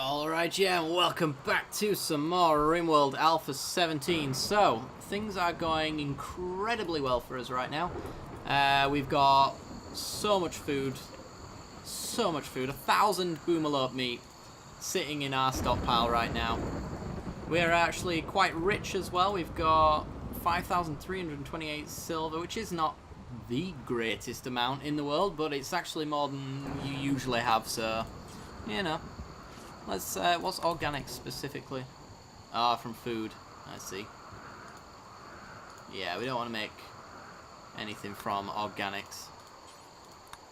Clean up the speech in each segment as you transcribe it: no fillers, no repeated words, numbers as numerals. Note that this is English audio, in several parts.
Alright, yeah, and welcome back to some more Rimworld Alpha 17. So, things are going incredibly well for us right now. We've got so much food. 1,000 boomalope meat sitting in our stockpile right now. We're actually quite rich as well. We've got 5,328 silver, which is not the greatest amount in the world, but it's actually more than you usually have, so, you know. Let's, what's organic specifically? Ah, from food. I see. Yeah, we don't want to make anything from organics.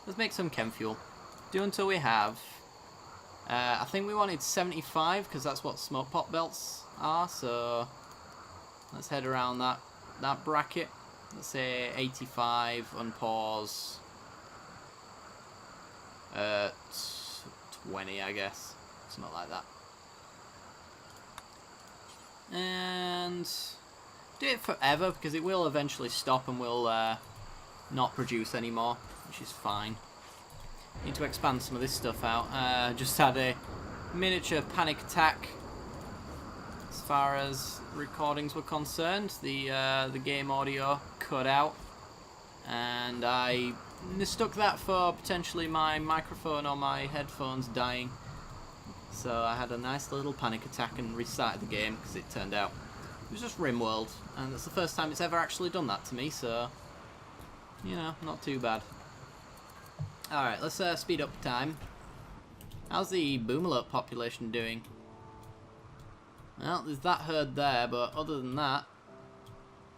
Let's make some chem fuel. Do until we have. I think we wanted 75 because that's what smoke pot belts are, so let's head around that bracket. Let's say 85, unpause. 20, I guess. Something like that. And do it forever because it will eventually stop and will not produce anymore, which is fine. Need to expand some of this stuff out. Just had a miniature panic attack as far as recordings were concerned. The game audio cut out, and I mistook that for potentially my microphone or my headphones dying. So I had a nice little panic attack and restarted the game because it turned out it was just Rimworld, and it's the first time it's ever actually done that to me, so, you know, not too bad. Alright, let's speed up time. How's the boomalope population doing? Well, there's that herd there, but other than that...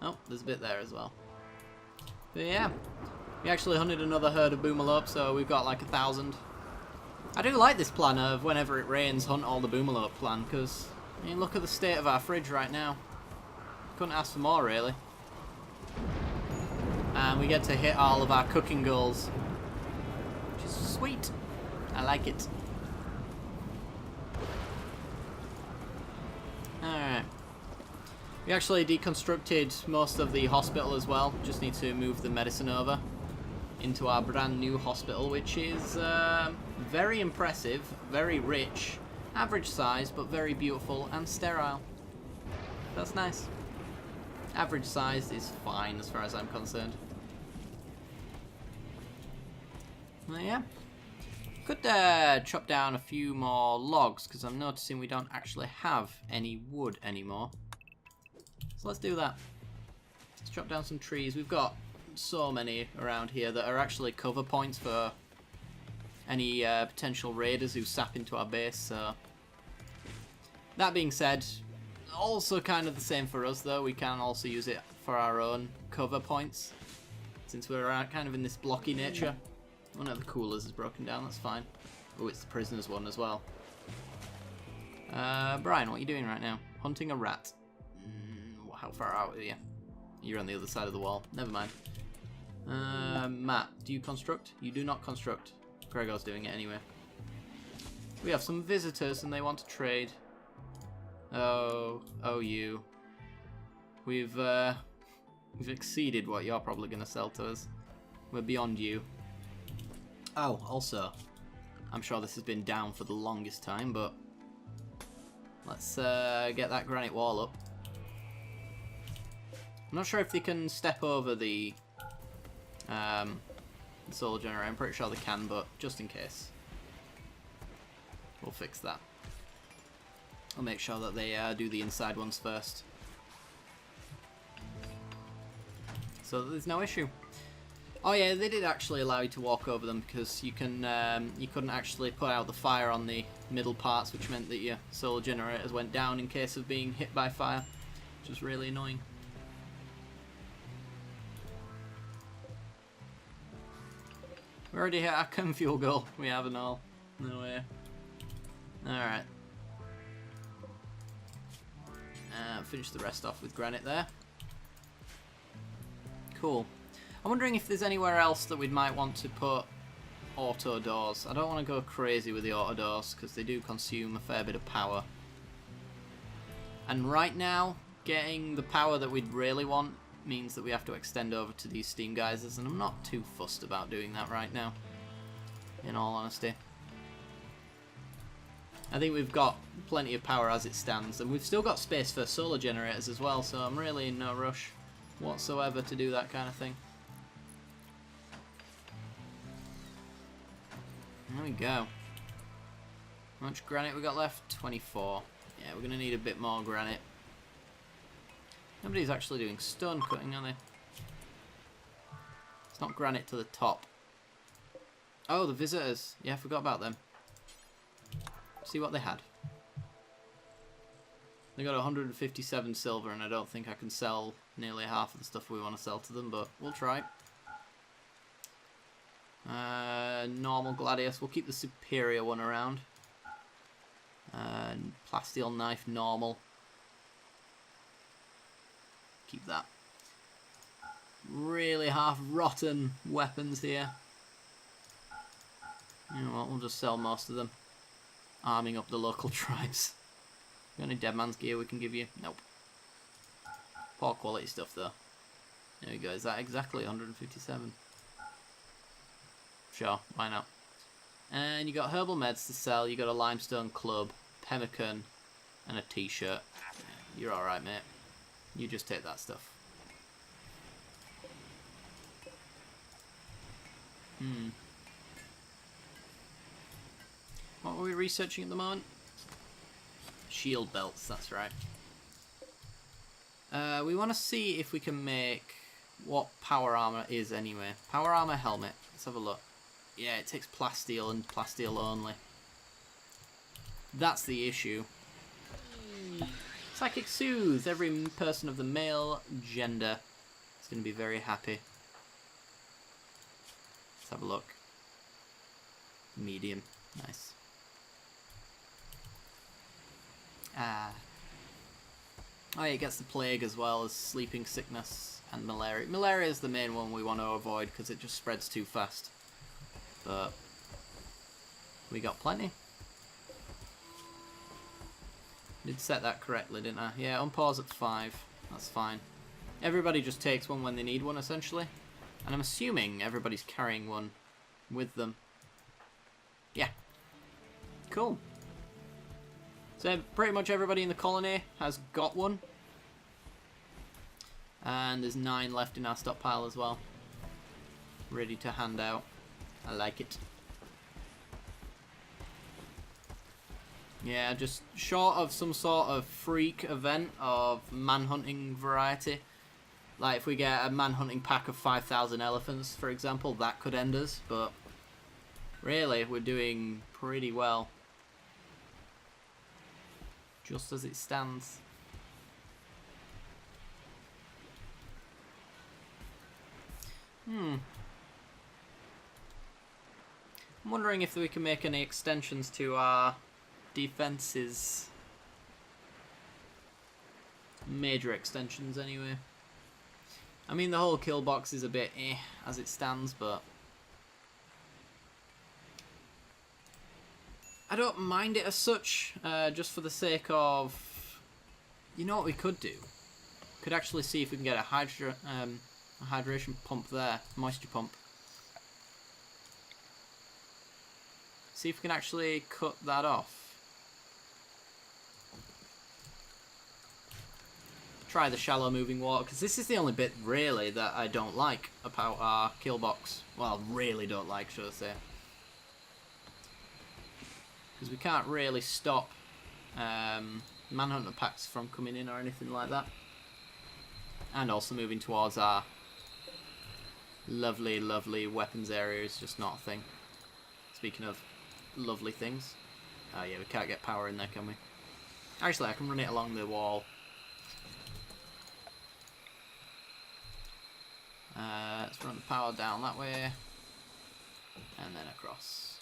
Oh, there's a bit there as well. But yeah, we actually hunted another herd of boomalope, so we've got like 1,000. I do like this plan of whenever it rains, hunt all the boomalope plan, because, I mean, look at the state of our fridge right now. Couldn't ask for more, really. And we get to hit all of our cooking goals, which is sweet. I like it. Alright. We actually deconstructed most of the hospital as well. Just need to move the medicine over into our brand new hospital, which is very impressive, very rich, average size, but very beautiful and sterile. That's nice. Average size is fine as far as I'm concerned. Well, yeah. Could chop down a few more logs, because I'm noticing we don't actually have any wood anymore. So let's do that. Let's chop down some trees. We've got so many around here that are actually cover points for any potential raiders who sap into our base, so that being said, also kind of the same for us though. We can also use it for our own cover points since we're kind of in this blocky nature. One of the coolers is broken down, that's fine. Oh, it's the prisoners one as well. Brian, what are you doing right now? Hunting a rat. How far out are you? You're on the other side of the wall. Never mind. Matt, do you construct? You do not construct. Gregor's doing it anyway. We have some visitors and they want to trade. Oh you. We've exceeded what you're probably going to sell to us. We're beyond you. Oh, also, I'm sure this has been down for the longest time, but let's get that granite wall up. I'm not sure if they can step over the solar generator. I'm pretty sure they can, but just in case, we'll fix that. I'll make sure that they do the inside ones first, so that there's no issue. Oh yeah, they did actually allow you to walk over them because you couldn't actually put out the fire on the middle parts, which meant that your solar generators went down in case of being hit by fire, which was really annoying. We already hit our chem fuel goal. We haven't all. No way. Alright. Finish the rest off with granite there. Cool. I'm wondering if there's anywhere else that we might want to put auto doors. I don't want to go crazy with the auto doors because they do consume a fair bit of power. And right now, getting the power that we'd really want means that we have to extend over to these steam geysers, and I'm not too fussed about doing that right now, in all honesty. I think we've got plenty of power as it stands, and we've still got space for solar generators as well, so I'm really in no rush whatsoever to do that kind of thing. There we go. How much granite we got left? 24. Yeah, we're going to need a bit more granite. Nobody's actually doing stone cutting, are they? It's not granite to the top. Oh, the visitors. Yeah, I forgot about them. See what they had. They got 157 silver, and I don't think I can sell nearly half of the stuff we want to sell to them, but we'll try. Normal gladius. We'll keep the superior one around. Plasteel knife, normal. Keep that. Really half-rotten weapons here. You know what, we'll just sell most of them. Arming up the local tribes. Got any dead man's gear we can give you? Nope. Poor quality stuff though. There we go, is that exactly 157? Sure, why not? And you got herbal meds to sell, you got a limestone club, pemmican, and a t-shirt. You're alright, mate. You just take that stuff. What were we researching at the moment? Shield belts, that's right. We want to see if we can make what power armor is anyway. Power armor helmet. Let's have a look. Yeah, it takes plasteel and plasteel only. That's the issue. Psychic Soothe. Every person of the male gender is going to be very happy. Let's have a look. Medium. Nice. Oh, yeah, it gets the plague as well as sleeping sickness and malaria. Malaria is the main one we want to avoid because it just spreads too fast. But we got plenty. Did set that correctly, didn't I? Yeah, unpause at 5. That's fine. Everybody just takes one when they need one, essentially. And I'm assuming everybody's carrying one with them. Yeah. Cool. So pretty much everybody in the colony has got one. And there's 9 left in our stockpile as well. Ready to hand out. I like it. Yeah, just short of some sort of freak event of manhunting variety. Like if we get a manhunting pack of 5,000 elephants, for example, that could end us. But really, we're doing pretty well. Just as it stands. I'm wondering if we can make any extensions to our defenses. Major extensions, anyway. I mean, the whole kill box is a bit as it stands, but I don't mind it as such, just for the sake of... You know what we could do? Could actually see if we can get a hydration pump there, moisture pump. See if we can actually cut that off. Try the shallow moving water, because this is the only bit really that I don't like about our kill box. Well, really don't like, should I say. Because we can't really stop manhunter packs from coming in or anything like that. And also moving towards our lovely, lovely weapons area is just not a thing. Speaking of lovely things. Oh yeah, we can't get power in there, can we? Actually, I can run it along the wall. Let's run the power down that way. And then across.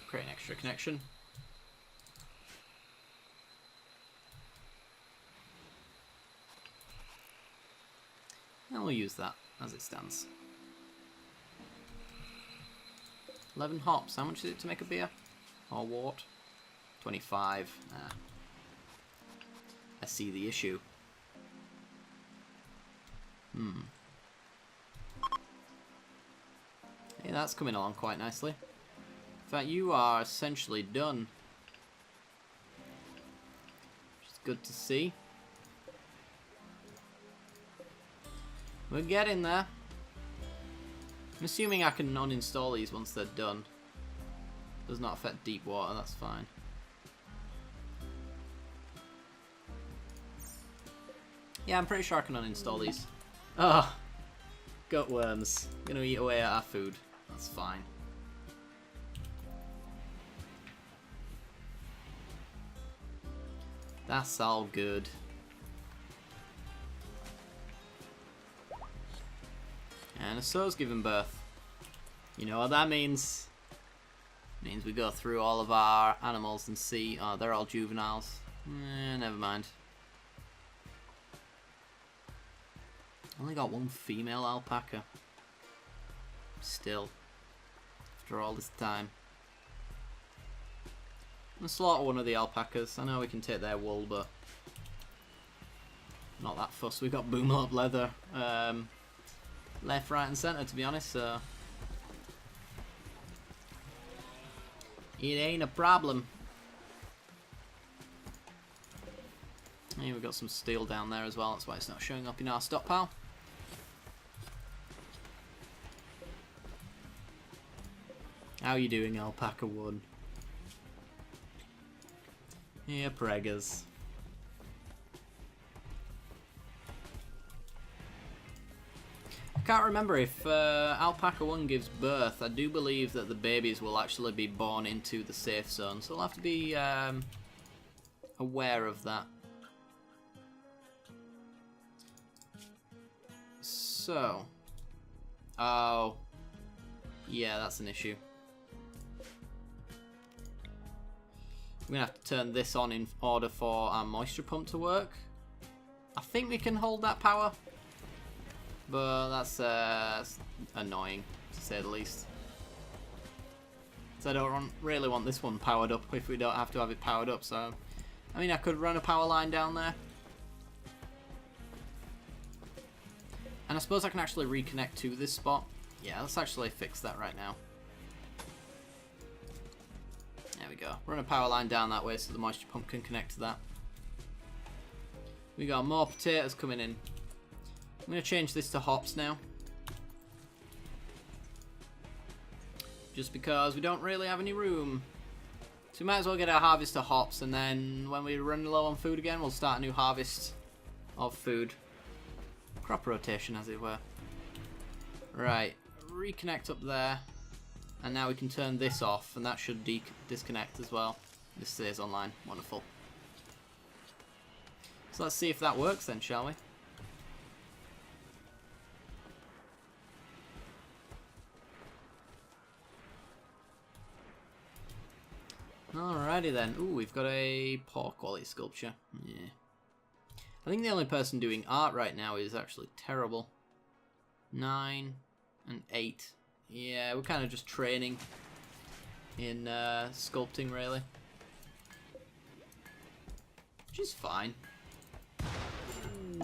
Create an extra connection. And we'll use that as it stands. 11 hops. How much is it to make a beer? Or wort? 25. Ah. I see the issue. Hey, that's coming along quite nicely. fact, you are essentially done. Which is good to see. We're getting there. I'm assuming I can uninstall these once they're done. Does not affect deep water, that's fine. Yeah, I'm pretty sure I can uninstall these. Oh, gutworms. Gonna eat away at our food. That's fine. That's all good. And a sow's given birth. You know what that means? It means we go through all of our animals and see... Oh, they're all juveniles. Never mind. Only got one female alpaca. Still. After all this time. I'm gonna slaughter one of the alpacas. I know we can take their wool, but... Not that fussed. We've got boomlop leather. Left, right and centre, to be honest, so... It ain't a problem. Here we've got some steel down there as well, that's why it's not showing up in our stockpile. How you doing, Alpaca 1? Yeah, preggers. I can't remember if Alpaca 1 gives birth. I do believe that the babies will actually be born into the safe zone, so I'll have to be aware of that. So, oh, yeah, that's an issue. I'm gonna have to turn this on in order for our moisture pump to work. I think we can hold that power, but that's annoying, to say the least. So I don't really want this one powered up if we don't have to have it powered up, so... I mean, I could run a power line down there. And I suppose I can actually reconnect to this spot. Yeah, let's actually fix that right now. There we go. Run a power line down that way so the moisture pump can connect to that. We got more potatoes coming in. I'm going to change this to hops now. Just because we don't really have any room. So we might as well get our harvest of hops, and then when we run low on food again, we'll start a new harvest of food. Crop rotation, as it were. Right, reconnect up there. And now we can turn this off, and that should disconnect as well. This stays online. Wonderful. So let's see if that works then, shall we? Alrighty then. Ooh, we've got a poor quality sculpture. Yeah. I think the only person doing art right now is actually terrible. 9 and 8. Yeah, we're kind of just training in sculpting, really. Which is fine.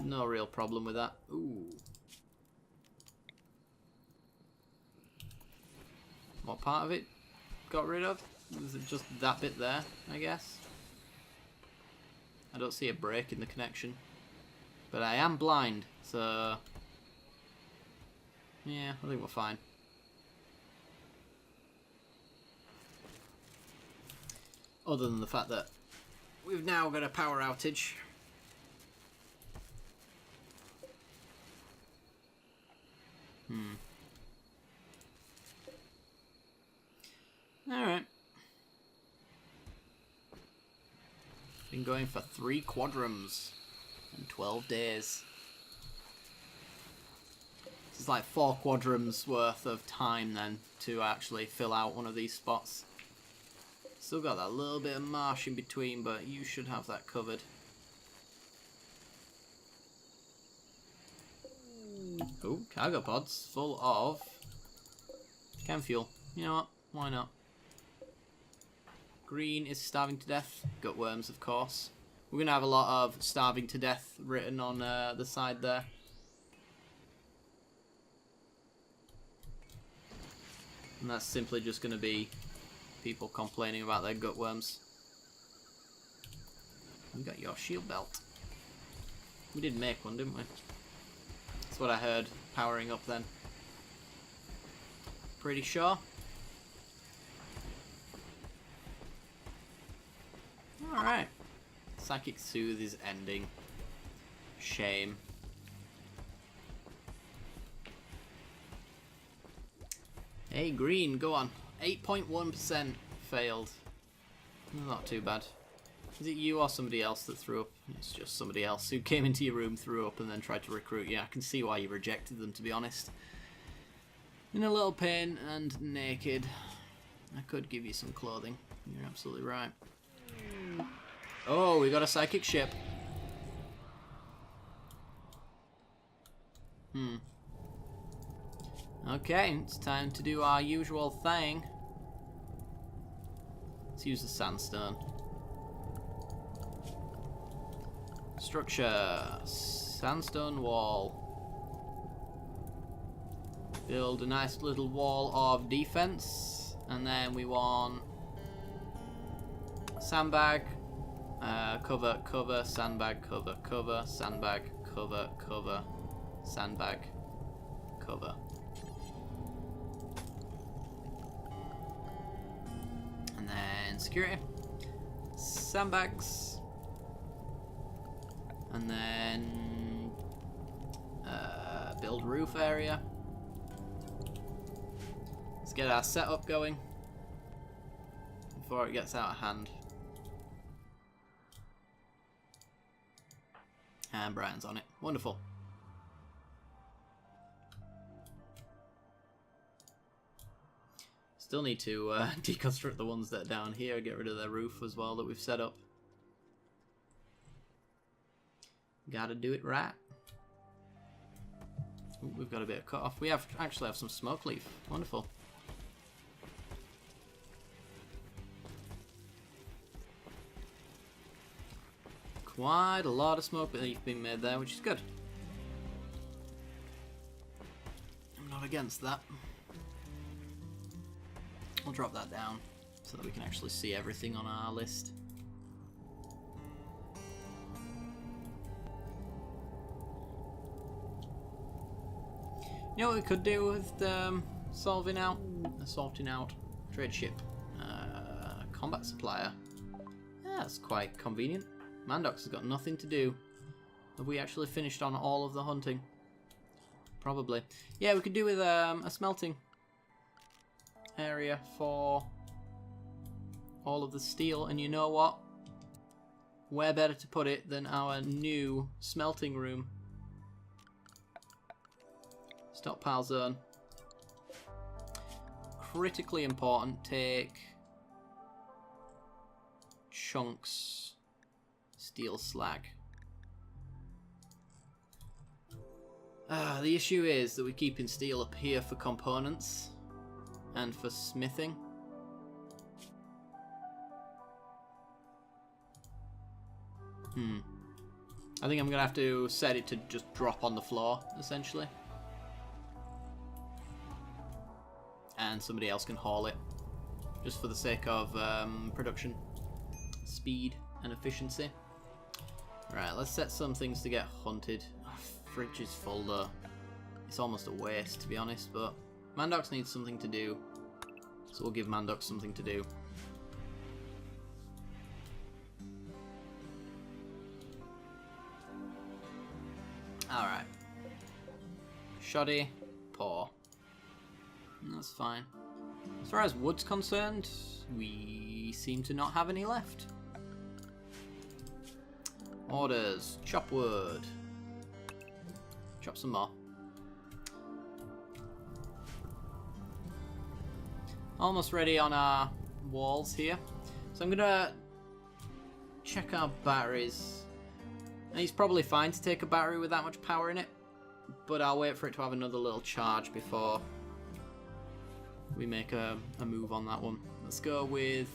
No real problem with that. Ooh. What part of it got rid of? Was it just that bit there, I guess? I don't see a break in the connection. But I am blind, so... Yeah, I think we're fine. Other than the fact that we've now got a power outage. Alright. Been going for 3 quadrums in 12 days. This is like 4 quadrums worth of time then to actually fill out one of these spots. Still got that little bit of marsh in between, but you should have that covered. Oh, cargo pods full of chem fuel. You know what? Why not? Green is starving to death. Gutworms, of course. We're going to have a lot of starving to death written on the side there. And that's simply just going to be people complaining about their gutworms. You got your shield belt. We did make one, didn't we? That's what I heard powering up then. Pretty sure. Alright. Psychic Soothe is ending. Shame. Hey, green, go on. 8.1% failed. Not too bad. Is it you or somebody else that threw up? It's just somebody else who came into your room, threw up, and then tried to recruit you. I can see why you rejected them, to be honest. In a little pain and naked. I could give you some clothing. You're absolutely right. Oh, we got a psychic ship. Okay, it's time to do our usual thing. Let's use the sandstone. Structure. Sandstone wall. Build a nice little wall of defense. And then we want sandbag, cover, cover, sandbag, cover, cover, sandbag, cover, cover, sandbag, cover. And then security, sandbags, and then build roof area. Let's get our setup going before it gets out of hand. And Brian's on it. Wonderful. Still need to deconstruct the ones that are down here, get rid of their roof as well that we've set up. Gotta do it right. Ooh, we've got a bit of cut off. We actually have some smoke leaf. Wonderful. Quite a lot of smoke leaf being made there, which is good. I'm not against that. I'll drop that down so that we can actually see everything on our list. You know what we could do with sorting out trade ship, combat supplier. Yeah, that's quite convenient. Mandox has got nothing to do. Have we actually finished on all of the hunting? Probably. Yeah, we could do with a smelting area for all of the steel. And you know what? Where better to put it than our new smelting room. Stockpile zone. Critically important. Take chunks. Steel slag. The issue is that we're keeping steel up here for components and for smithing. I think I'm gonna have to set it to just drop on the floor, essentially. And somebody else can haul it, just for the sake of production speed and efficiency. Right, let's set some things to get hunted. Our fridge is full though. It's almost a waste, to be honest, but Mandox needs something to do, so we'll give Mandox something to do. Alright. Shoddy, poor. That's fine. As far as wood's concerned, we seem to not have any left. Orders. Chop wood. Chop some more. Almost ready on our walls here. So I'm gonna check our batteries. And he's probably fine to take a battery with that much power in it, but I'll wait for it to have another little charge before we make a move on that one. Let's go with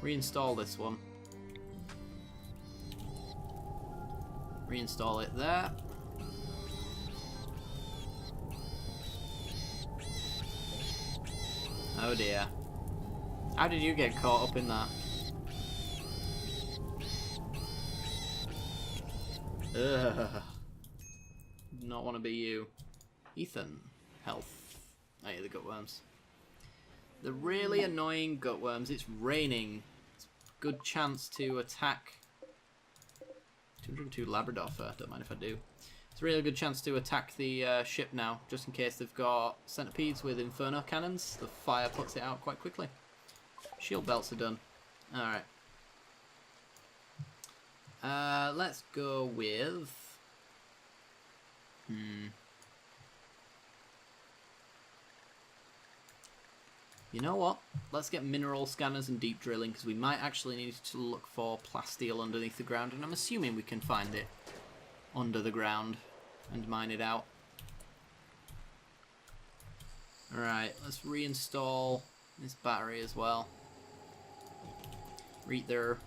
reinstall this one. Reinstall it there. Oh dear. How did you get caught up in that? Ugh. Not want to be you. Ethan. Health. Oh yeah, the gutworms. The really annoying gutworms. It's raining. It's a good chance to attack. 202 Labrador fur. Don't mind if I do. It's a really good chance to attack the ship now, just in case they've got centipedes with inferno cannons. The fire puts it out quite quickly. Shield belts are done. Alright. Let's go with... You know what? Let's get mineral scanners and deep drilling, because we might actually need to look for plasteel underneath the ground, and I'm assuming we can find it under the ground and mine it out. Alright, let's reinstall this battery as well. Right there.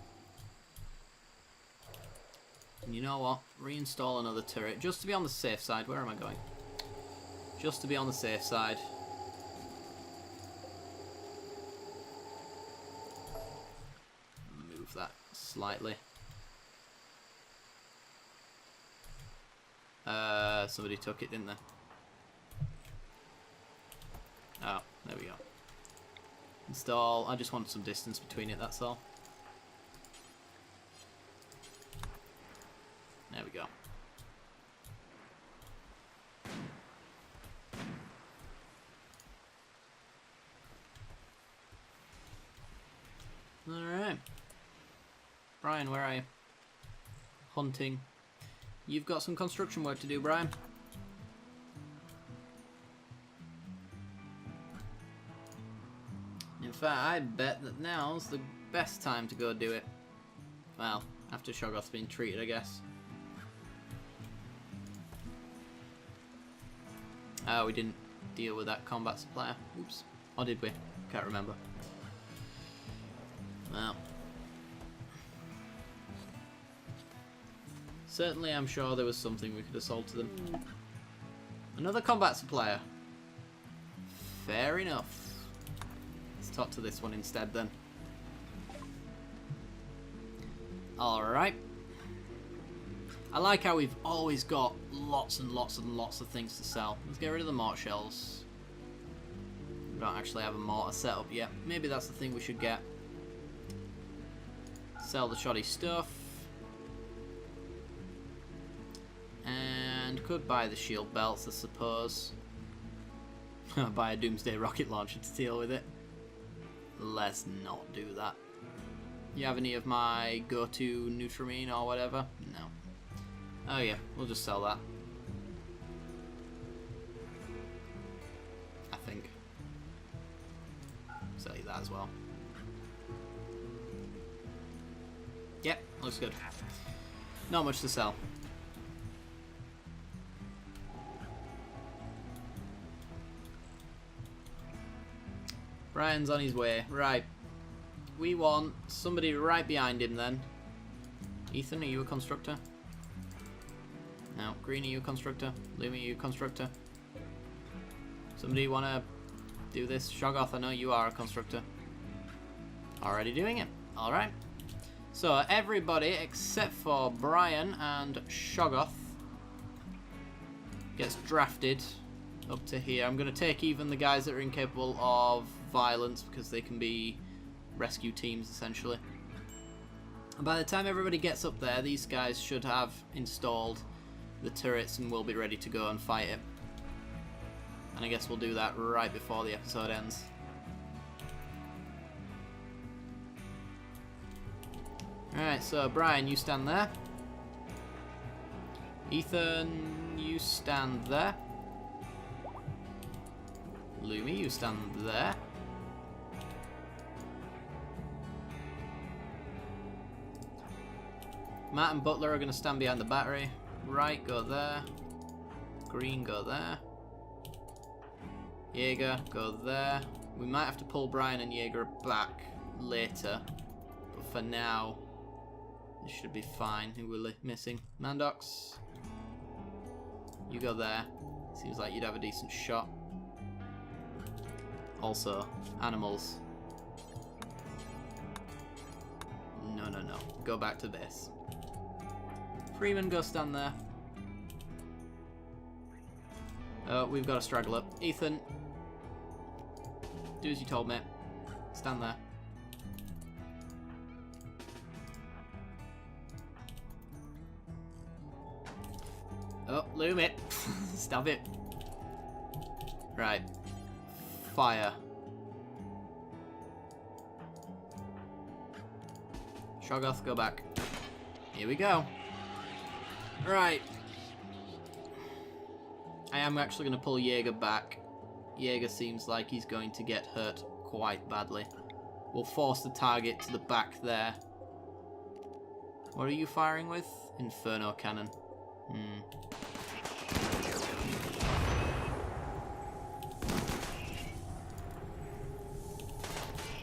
And you know what? Reinstall another turret, just to be on the safe side. Where am I going? Just to be on the safe side. Move that slightly. Somebody took it, didn't they? Oh, there we go. Install. I just want some distance between it, that's all. There we go. Alright. Brian, where are you? Hunting. You've got some construction work to do, Brian. In fact, I bet that now's the best time to go do it. Well, after Shoggoth's been treated, I guess. Oh, we didn't deal with that combat supplier. Oops. Or did we? Can't remember. Well. Certainly, I'm sure there was something we could have sold to them. Another combat supplier. Fair enough. Let's talk to this one instead then. Alright. I like how we've always got lots and lots and lots of things to sell. Let's get rid of the mortar shells. We don't actually have a mortar set up yet. Maybe that's the thing we should get. Sell the shoddy stuff. And could buy the shield belts, I suppose. Buy a doomsday rocket launcher to deal with it. Let's not do that. You have any of my go-to Nutrimine or whatever? No. Oh yeah, we'll just sell that. I think. Sell you that as well. Yep, looks good. Not much to sell. Brian's on his way. Right. We want somebody right behind him then. Ethan, are you a constructor? No. Green, are you a constructor? Lumi, are you a constructor? Somebody want to do this? Shoggoth, I know you are a constructor. Already doing it. Alright. So everybody except for Brian and Shoggoth gets drafted up to here. I'm going to take even the guys that are incapable of violence because they can be rescue teams essentially. And by the time everybody gets up there, these guys should have installed the turrets and will be ready to go and fight it. And I guess we'll do that right before the episode ends. Alright, so Brian, you stand there. Ethan, you stand there. Lumi, you stand there. Matt and Butler are going to stand behind the battery. Right, go there. Green, go there. Jaeger, go there. We might have to pull Brian and Jaeger back later. But for now, this should be fine. Who we're missing? Mandox. You go there. Seems like you'd have a decent shot. Also, animals. No, no, no. Go back to base. Freeman, go stand there. Oh, we've got a straggler. Ethan. Do as you told me. Stand there. Oh, loom it. Stab it. Right. Fire. Shoggoth, go back. Here we go. Right. I am actually going to pull Jaeger back. Jaeger seems like he's going to get hurt quite badly. We'll force the target to the back there. What are you firing with? Inferno cannon.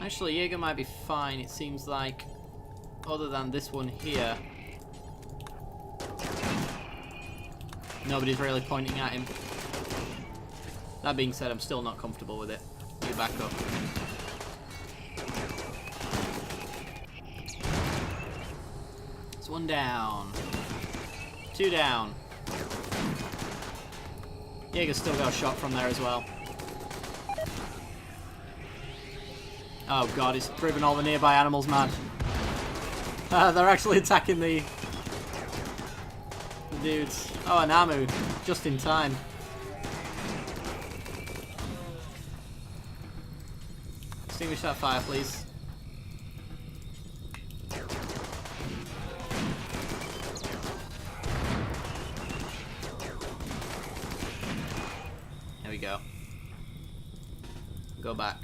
Actually, Jaeger might be fine. It seems like, other than this one here, nobody's really pointing at him. That being said, I'm still not comfortable with it. You back up. It's one down. Two down. Jaeger's still got a shot from there as well. Oh god, it's driven all the nearby animals mad. They're actually attacking the dudes. Oh, an Amu, just in time. Extinguish that fire, please. There we go. Go back.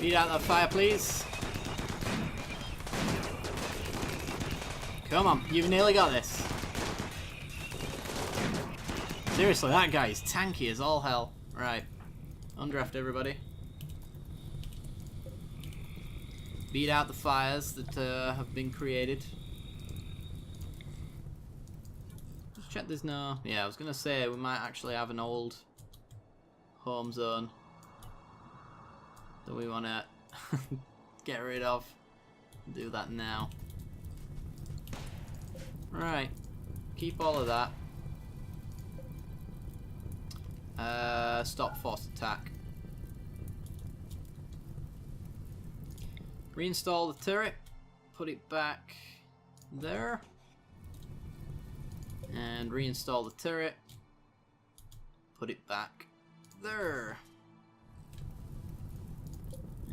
Beat out that fire, please. Come on, you've nearly got this. Seriously, that guy is tanky as all hell. Right. Undraft everybody. Beat out the fires that have been created. Just check there's no... Yeah, I was going to say we might actually have an old home zone that we want to get rid of. Do that now. Right. Keep all of that. Stop forced attack. Reinstall the turret. Put it back there. And reinstall the turret. Put it back there.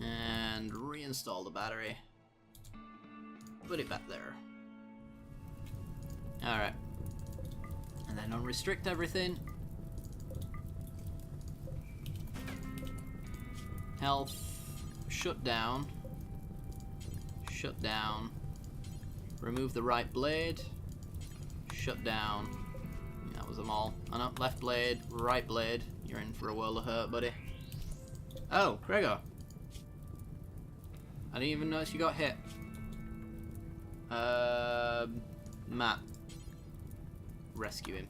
And reinstall the battery. Put it back there. Alright. And then unrestrict everything. Health. Shut down. Shut down. Remove the right blade. Shut down. That was them all. Oh no, left blade, right blade. You're in for a world of hurt, buddy. Oh, Gregor. I didn't even notice you got hit. Matt. Rescue him.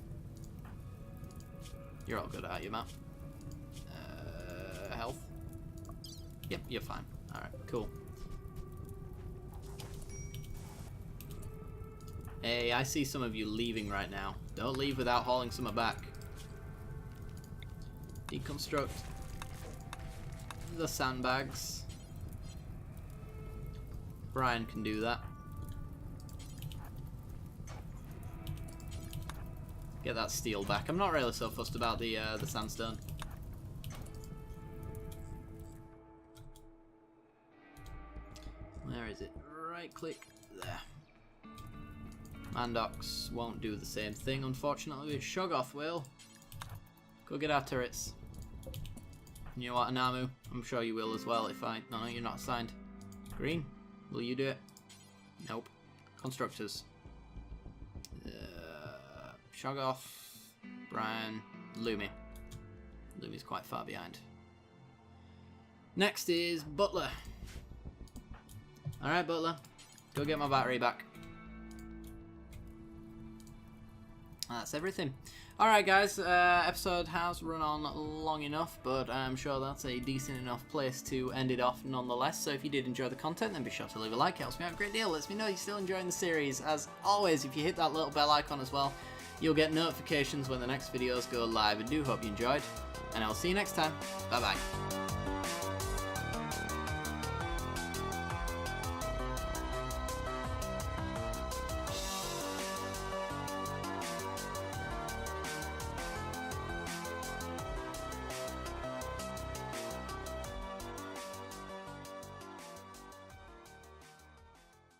You're all good, aren't you, Matt? Health? Yep, you're fine. Alright, cool. Hey, I see some of you leaving right now. Don't leave without hauling some back. Deconstruct the sandbags. Brian can do that. Get that steel back. I'm not really so fussed about the sandstone. Where is it? Right click there. Mandox won't do the same thing, unfortunately. Shoggoth will. Go get our turrets. And you know what, Anamu? I'm sure you will as well if I... No, you're not assigned. Green, will you do it? Nope. Constructors. Shoggoth, Brian, Lumi. Lumi's quite far behind. Next is Butler. Alright, Butler. Go get my battery back. That's everything. Alright guys, episode has run on long enough, but I'm sure that's a decent enough place to end it off nonetheless. So if you did enjoy the content, then be sure to leave a like. It helps me out a great deal. Lets me know you're still enjoying the series. As always, if you hit that little bell icon as well, you'll get notifications when the next videos go live. I do hope you enjoyed, and I'll see you next time. Bye bye.